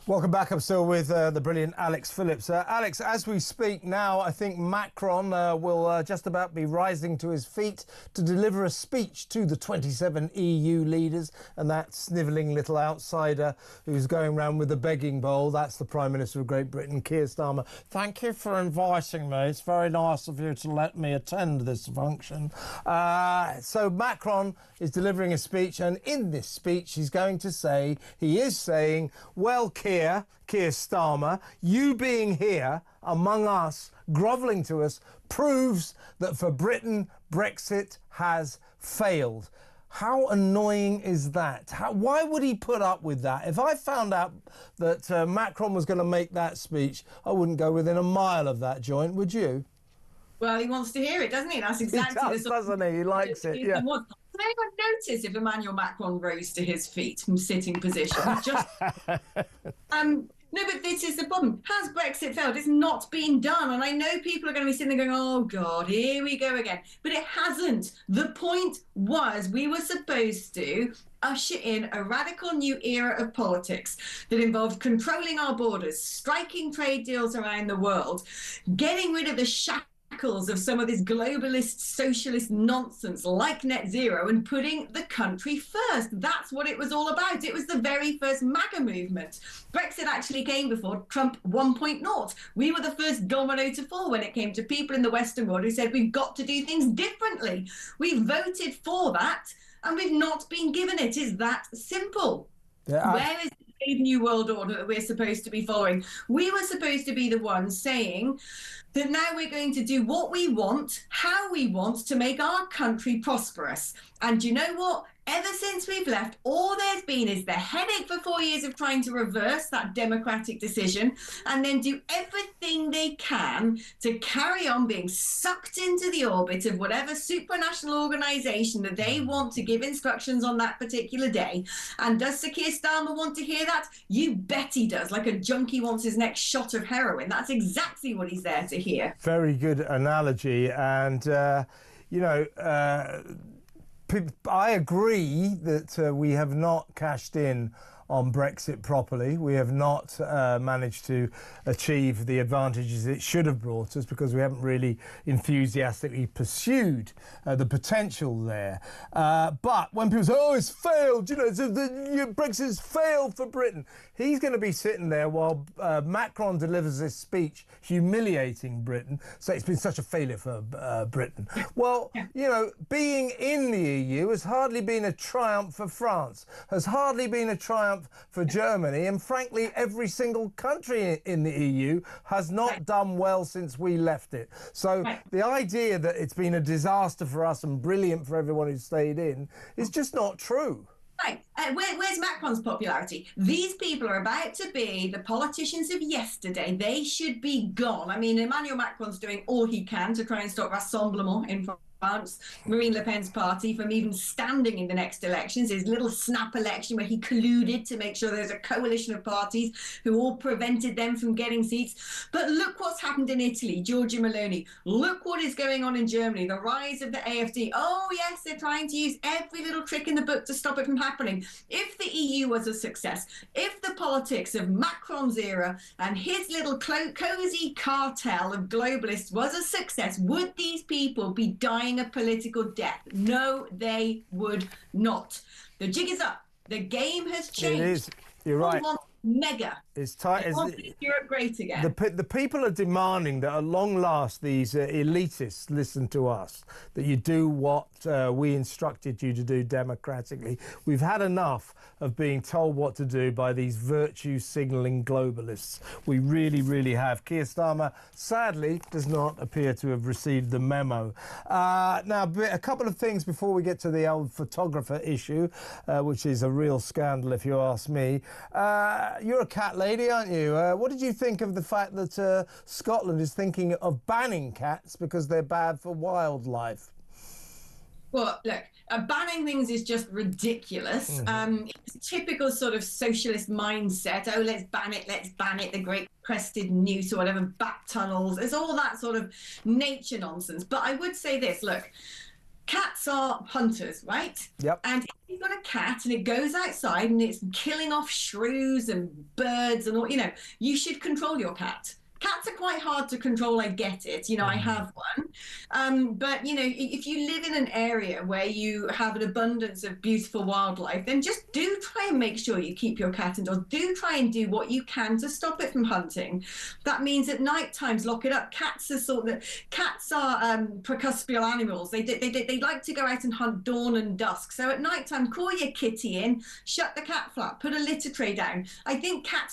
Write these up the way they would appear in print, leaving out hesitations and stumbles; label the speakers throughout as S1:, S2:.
S1: Welcome back. I'm still with the brilliant Alex Phillips. Alex, as we speak now, I think Macron will just about be rising to his feet to deliver a speech to the 27 EU leaders, and that snivelling little outsider who's going around with the begging bowl, that's the Prime Minister of Great Britain, Keir Starmer. Thank you for inviting me. It's very nice of you to let me attend this function. So Macron is delivering a speech, and in this speech he is saying, well, Keir Starmer, you being here among us, grovelling to us, proves that for Britain, Brexit has failed. How annoying is that? Why would he put up with that? If I found out that Macron was going to make that speech, I wouldn't go within a mile of that joint, would you?
S2: Well, he wants to hear it, doesn't he? That's exactly
S1: he does, doesn't he? He likes it, yeah.
S2: Does anyone notice if Emmanuel Macron rose to his feet from sitting position? No, but this is the problem. Has Brexit failed? It's not been done. And I know people are going to be sitting there going, oh, God, here we go again. But it hasn't. The point was we were supposed to usher in a radical new era of politics that involved controlling our borders, striking trade deals around the world, getting rid of the shackles of some of this globalist socialist nonsense like net zero, and putting the country first. That's what it was all about. It was the very first MAGA movement. Brexit actually came before Trump 1.0. We were the first domino to fall when it came to people in the Western world who said we've got to do things differently. We voted for that and we've not been given it. It's that simple. Yeah. Where is the new world order that we're supposed to be following? We were supposed to be the ones saying that now we're going to do what we want, how we want, to make our country prosperous. And you know what? Ever since we've left, all there's been is the headache for 4 years of trying to reverse that democratic decision and then do everything they can to carry on being sucked into the orbit of whatever supranational organisation that they want to give instructions on that particular day. And does Sir Keir Starmer want to hear that? You bet he does, like a junkie wants his next shot of heroin. That's exactly what he's there to hear.
S1: Very good analogy. And, I agree that we have not cashed in on Brexit properly. We have not managed to achieve the advantages it should have brought us because we haven't really enthusiastically pursued the potential there. But when people say, oh, it's failed, Brexit's failed for Britain, he's going to be sitting there while Macron delivers this speech humiliating Britain. So it's been such a failure for Britain. Well, being in the EU has hardly been a triumph for France, has hardly been a triumph for Germany, and frankly every single country in the EU has not done well since we left it. So the idea that it's been a disaster for us and brilliant for everyone who stayed in is just not true.
S2: Right. Where's Macron's popularity? These people are about to be the politicians of yesterday. They should be gone. I mean, Emmanuel Macron's doing all he can to try and stop Rassemblement in France, Marine Le Pen's party, from even standing in the next elections. His little snap election where he colluded to make sure there's a coalition of parties who all prevented them from getting seats. But look what's happened in Italy, Giorgia Meloni. Look what is going on in Germany, the rise of the AfD. Oh, yes, they're trying to use every little trick in the book to stop it from happening. If the EU was a success, if the politics of Macron's era and his little cozy cartel of globalists was a success, would these people be dying a political death? No, they would not. The jig is up. The game has changed.
S1: It is. You're right.
S2: Mega.
S1: It's tight.
S2: Europe great again.
S1: The people are demanding that at long last these elitists listen to us, that you do what we instructed you to do democratically. We've had enough of being told what to do by these virtue signalling globalists. We really, really have. Keir Starmer, sadly, does not appear to have received the memo. Now, a couple of things before we get to the old photographer issue, which is a real scandal if you ask me. You're a cat lady, aren't you? What did you think of the fact that Scotland is thinking of banning cats because they're bad for wildlife?
S2: Well, look, banning things is just ridiculous. It's a typical sort of socialist mindset. Oh, let's ban it, the great crested noose or whatever, bat tunnels. It's all that sort of nature nonsense. But I would say this, look, cats are hunters, right?
S1: Yep.
S2: And if you've got a cat and it goes outside and it's killing off shrews and birds and all, you should control your cat. Cats are quite hard to control, I get it. I have one. But, if you live in an area where you have an abundance of beautiful wildlife, then just do try and make sure you keep your cat indoors. Do try and do what you can to stop it from hunting. That means at night times, lock it up. Cats are precuspial animals. They like to go out and hunt dawn and dusk. So at night time, call your kitty in, shut the cat flap, put a litter tray down. I think cat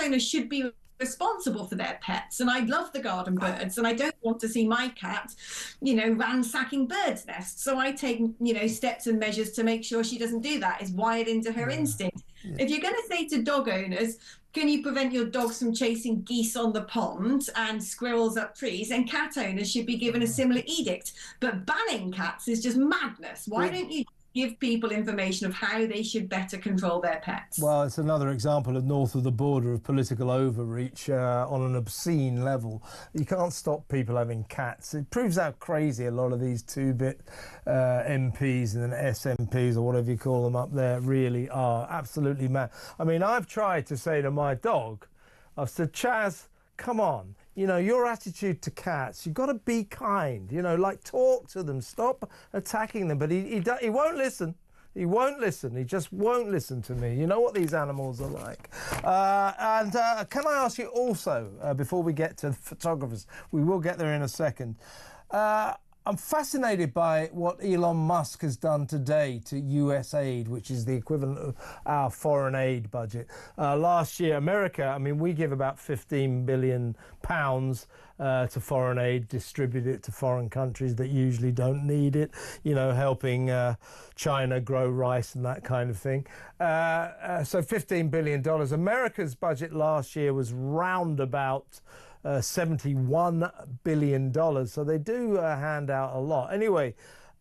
S2: owners should be responsible for their pets, and I love the garden birds, and I don't want to see my cat ransacking birds' nests, so I take steps and measures to make sure she doesn't do that. It's wired into her instinct. If you're going to say to dog owners, can you prevent your dogs from chasing geese on the pond and squirrels up trees, and cat owners should be given a similar edict. But banning cats is just madness. Why don't you give people information of how they should better control their pets?
S1: Well, it's another example of north of the border of political overreach on an obscene level. You can't stop people having cats. It proves how crazy a lot of these two-bit MPs and SMPs or whatever you call them up there really are. Absolutely mad. I mean, I've tried to say to my dog, I've said, Chaz, come on. Your attitude to cats, you've got to be kind, talk to them, stop attacking them. But he won't listen. He won't listen. He just won't listen to me. You know what these animals are like. Can I ask you also, before we get to the photographers, we will get there in a second, I'm fascinated by what Elon Musk has done today to USAID, which is the equivalent of our foreign aid budget. Last year, America, we give about £15 billion to foreign aid, distribute it to foreign countries that usually don't need it, helping China grow rice and that kind of thing. So $15 billion. America's budget last year was round about $71 billion. So they do hand out a lot. Anyway,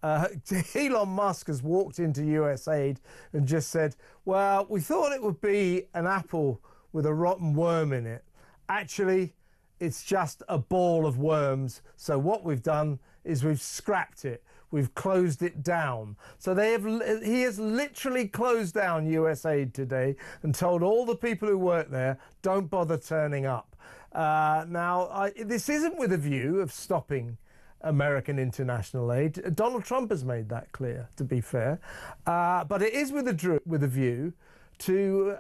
S1: Elon Musk has walked into USAID and just said, well, we thought it would be an apple with a rotten worm in it. Actually, it's just a ball of worms. So what we've done is we've scrapped it. We've closed it down. So he has literally closed down USAID today and told all the people who work there, don't bother turning up. This isn't with a view of stopping American international aid. Donald Trump has made that clear, to be fair. But it is with a view to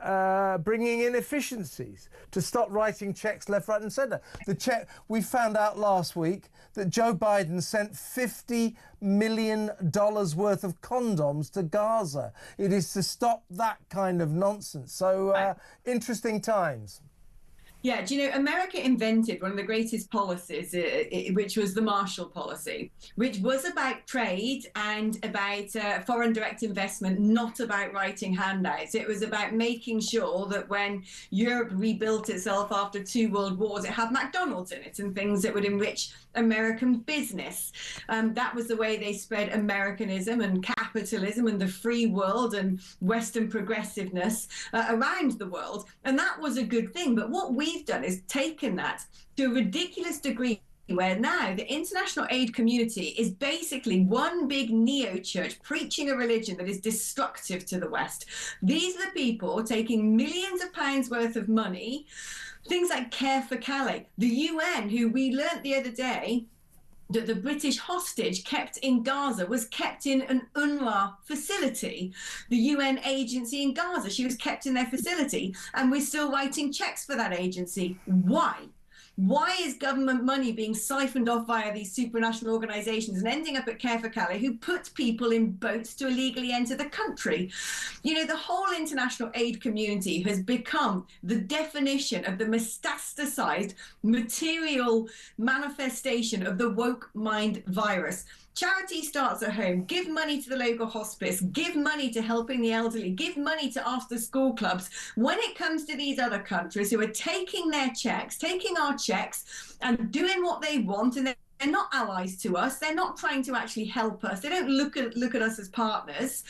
S1: bringing in efficiencies, to stop writing checks left, right and centre. We found out last week that Joe Biden sent $50 million worth of condoms to Gaza. It is to stop that kind of nonsense. So interesting times.
S2: Yeah, America invented one of the greatest policies, which was the Marshall Policy, which was about trade and about foreign direct investment, not about writing handouts. It was about making sure that when Europe rebuilt itself after 2 world wars, it had McDonald's in it and things that would enrich American business. That was the way they spread Americanism and capitalism and the free world and Western progressiveness around the world. And that was a good thing. But what we've done is taken that to a ridiculous degree, where now the international aid community is basically one big neo-church preaching a religion that is destructive to the West. These are the people taking millions of pounds worth of money, things like Care for Calais, the UN, who we learnt the other day that the British hostage kept in Gaza was kept in an UNRWA facility, the UN agency in Gaza. She was kept in their facility, and we're still writing checks for that agency. Why? Why is government money being siphoned off via these supranational organisations and ending up at Care for Calais, who put people in boats to illegally enter the country? The whole international aid community has become the definition of the metastasized material manifestation of the woke mind virus. Charity starts at home. Give money to the local hospice. Give money to helping the elderly. Give money to after-school clubs. When it comes to these other countries who are taking their checks, taking our checks, and doing what they want, and They're not allies to us. They're not trying to actually help us. They don't look at us as partners.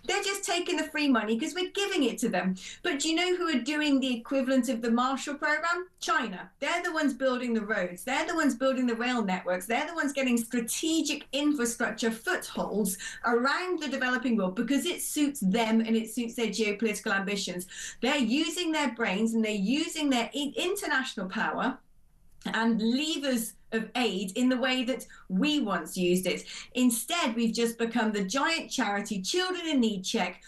S2: They're just taking the free money because we're giving it to them. But do you know who are doing the equivalent of the Marshall Program? China. They're the ones building the roads. They're the ones building the rail networks. They're the ones getting strategic infrastructure footholds around the developing world because it suits them and it suits their geopolitical ambitions. They're using their brains and they're using their international power and levers of aid in the way that we once used it. Instead, we've just become the giant charity children in need check,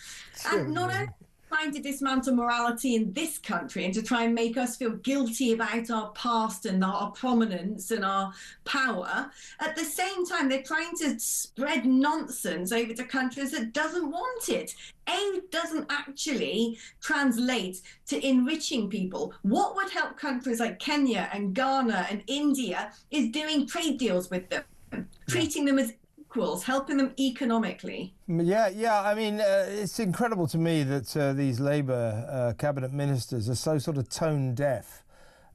S2: and not only trying to dismantle morality in this country and to try and make us feel guilty about our past and our prominence and our power. At the same time, they're trying to spread nonsense over to countries that doesn't want it. Aid doesn't actually translate to enriching people. What would help countries like Kenya and Ghana and India is doing trade deals with them, treating them as equals, helping them economically.
S1: Yeah. I mean, it's incredible to me that these Labour cabinet ministers are so sort of tone deaf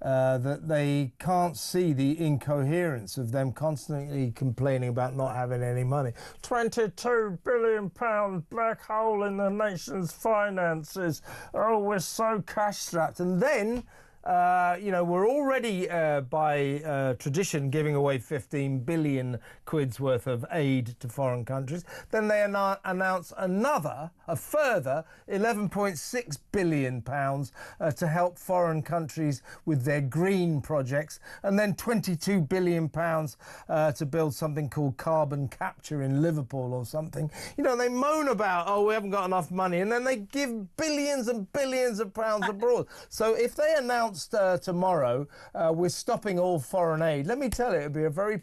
S1: that they can't see the incoherence of them constantly complaining about not having any money. £22 billion black hole in the nation's finances. Oh, we're so cash strapped. And then we're already by tradition giving away 15 billion quid's worth of aid to foreign countries. Then they announce a further 11.6 billion pounds to help foreign countries with their green projects, and then 22 billion pounds to build something called carbon capture in Liverpool or something. They moan about, oh, we haven't got enough money, and then they give billions and billions of pounds abroad. So if they announce tomorrow we're stopping all foreign aid, let me tell you, it'll be a very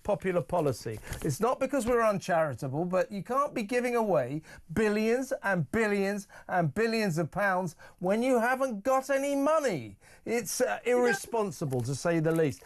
S1: popular policy. It's not because we're uncharitable, but you can't be giving away billions and billions and billions of pounds when you haven't got any money. It's irresponsible, to say the least.